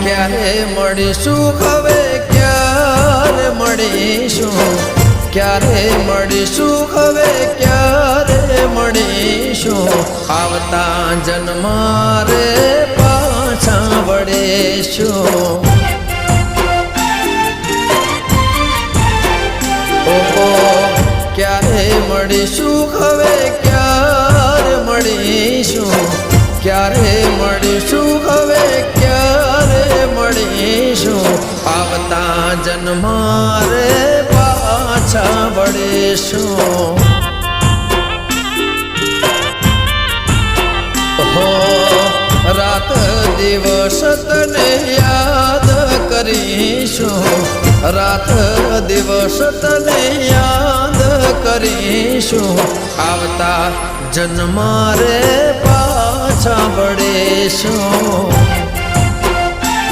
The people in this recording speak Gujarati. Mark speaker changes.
Speaker 1: ક્યારે મળીશું હવે ક્યારે મળીશું ક્યારે મળીશું હવે ક્યારે મળીશું આવતા જન્મ રે પાછા વળીશું ઓહો ક્યારે મળીશું હવે ક્યારે મળીશું ક્યારે મળીશું હવે ક્યારે મળીશું આવતા જન્મ રે પાછા વળીશું હો રાત દિવસ તને યાદ કરીશું રાત દિવસ તને યાદ કરીશું આવતા જન્મ રે પાછા વળીશું